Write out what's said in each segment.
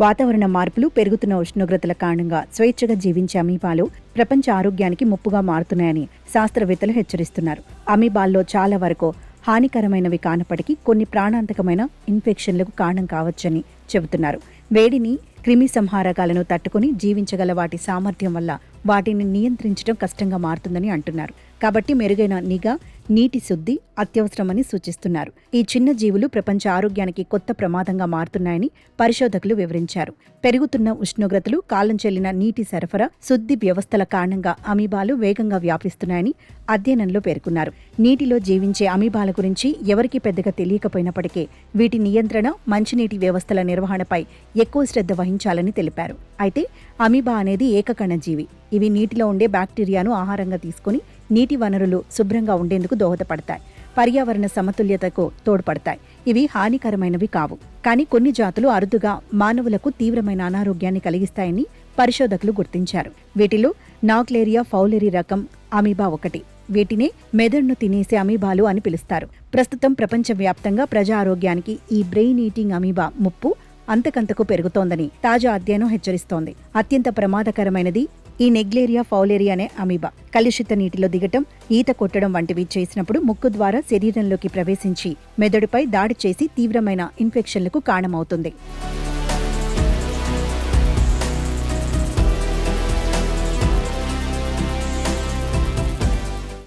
వాతావరణ మార్పులు, పెరుగుతున్న ఉష్ణోగ్రతల కారణంగా స్వేచ్ఛగా జీవించే అమీబాలు ప్రపంచ ఆరోగ్యానికి ముప్పుగా మారుతున్నాయని శాస్త్రవేత్తలు హెచ్చరిస్తున్నారు. అమీబాల్లో చాలా వరకు హానికరమైనవి కానప్పటికీ కొన్ని ప్రాణాంతకమైన ఇన్ఫెక్షన్లకు కారణం కావచ్చని చెబుతున్నారు. వేడిని, క్రిమి సంహారకాలను తట్టుకుని జీవించగల వాటి సామర్థ్యం వల్ల వాటిని నియంత్రించడం కష్టంగా మారుతుందని అంటున్నారు. కాబట్టి మెరుగైన నిఘా, నీటి శుద్ధి అత్యవసరమని సూచిస్తున్నారు. ఈ చిన్న జీవులు ప్రపంచ ఆరోగ్యానికి కొత్త ప్రమాదంగా మారుతున్నాయని పరిశోధకులు వివరించారు. పెరుగుతున్న ఉష్ణోగ్రతలు, కాలం చెల్లిన నీటి సరఫరా, శుద్ధి వ్యవస్థల కారణంగా అమీబాలు వేగంగా వ్యాపిస్తున్నాయని అధ్యయనంలో పేర్కొన్నారు. నీటిలో జీవించే అమీబాల గురించి ఎవరికీ పెద్దగా తెలియకపోయినప్పటికీ వీటి నియంత్రణ, మంచినీటి వ్యవస్థల నిర్వహణపై ఎక్కువ శ్రద్ధ వహించాలని తెలిపారు. అయితే అమీబా అనేది ఏకకణ జీవి. ఇవి నీటిలో ఉండే బ్యాక్టీరియాను ఆహారంగా తీసుకుని నీటి వనరులు శుభ్రంగా ఉండేందుకు దోహదపడతాయి. పర్యావరణ సమతుల్యతకు తోడ్పడతాయి. ఇవి హానికరమైనవి కావు. కానీ కొన్ని జాతులు అరుదుగా మానవులకు తీవ్రమైన అనారోగ్యాన్ని కలిగిస్తాయని పరిశోధకులు గుర్తించారు. వీటిలో నాగ్లేరియా ఫౌలెరీ రకం అమీబా ఒకటి. వీటినే మెదడును తినేసే అమీబాలు అని పిలుస్తారు. ప్రస్తుతం ప్రపంచవ్యాప్తంగా ప్రజా ఆరోగ్యానికి ఈ బ్రెయిన్ ఈటింగ్ అమీబా ముప్పు అంతకంతకు పెరుగుతోందని తాజా అధ్యయనం హెచ్చరిస్తోంది. అత్యంత ప్రమాదకరమైనది ఈ నెగ్లేరియా ఫౌలెరీ అనే అమీబా. కలుషిత నీటిలో దిగటం, ఈత కొట్టడం వంటివి చేసినప్పుడు ముక్కు ద్వారా శరీరంలోకి ప్రవేశించి మెదడుపై దాడి చేసి తీవ్రమైన ఇన్ఫెక్షన్లకు కారణమవుతుంది.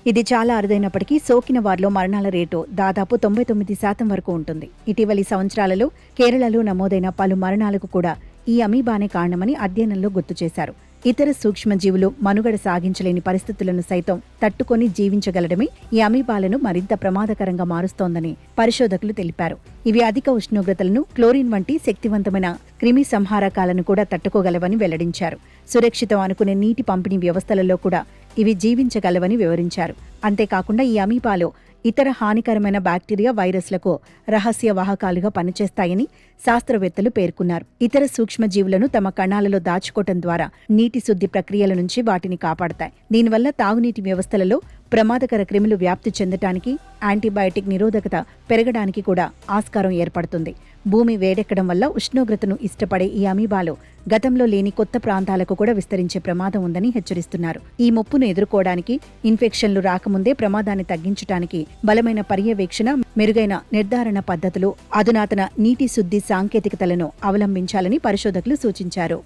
ఇది చాలా అరుదైనప్పటికీ సోకిన వారిలో మరణాల రేటు దాదాపు 99% వరకు ఉంటుంది. ఇటీవలి సంవత్సరాలలో కేరళలో నమోదైన పలు మరణాలకు కూడా ఈ అమీబానే కారణమని అధ్యయనంలో గుర్తు చేశారు. ఇతర సూక్ష్మజీవులు మనుగడ సాగించలేని పరిస్థితులను సైతం తట్టుకొని జీవించగలడమే ఈ అమీబాలను మరింత ప్రమాదకరంగా మారుస్తోందని పరిశోధకులు తెలిపారు. ఇవి అధిక ఉష్ణోగ్రతలను, క్లోరిన్ వంటి శక్తివంతమైన క్రిమి సంహారకాలను కూడా తట్టుకోగలవని వెల్లడించారు. సురక్షితం అనుకునే నీటి పంపిణీ వ్యవస్థలలో కూడా ఇవి జీవించగలవని వివరించారు. అంతేకాకుండా ఈ అమీబాలో ఇతర హానికరమైన బ్యాక్టీరియా, వైరస్లకు రహస్య వాహకాలుగా పనిచేస్తాయని శాస్త్రవేత్తలు పేర్కొన్నారు. ఇతర సూక్ష్మజీవులను తమ కణాలలో దాచుకోవటం ద్వారా నీటి శుద్ధి ప్రక్రియల నుంచి వాటిని కాపాడతాయి. దీనివల్ల తాగునీటి వ్యవస్థలలో ప్రమాదకర క్రిములు వ్యాప్తి చెందటానికి, యాంటీబయాటిక్ నిరోధకత పెరగడానికి కూడా ఆస్కారం ఏర్పడుతుంది. భూమి వేడెక్కడం వల్ల ఉష్ణోగ్రతను ఇష్టపడే ఈ అమీబాలు గతంలో లేని కొత్త ప్రాంతాలకు కూడా విస్తరించే ప్రమాదం ఉందని హెచ్చరిస్తున్నారు. ఈ ముప్పును ఎదుర్కోవడానికి, ఇన్ఫెక్షన్లు రాకముందే ప్రమాదాన్ని తగ్గించడానికి బలమైన పర్యవేక్షణ, మెరుగైన నిర్ధారణ పద్ధతులు, అధునాతన నీటి శుద్ధి సాంకేతికతలను అవలంబించాలని పరిశోధకులు సూచించారు.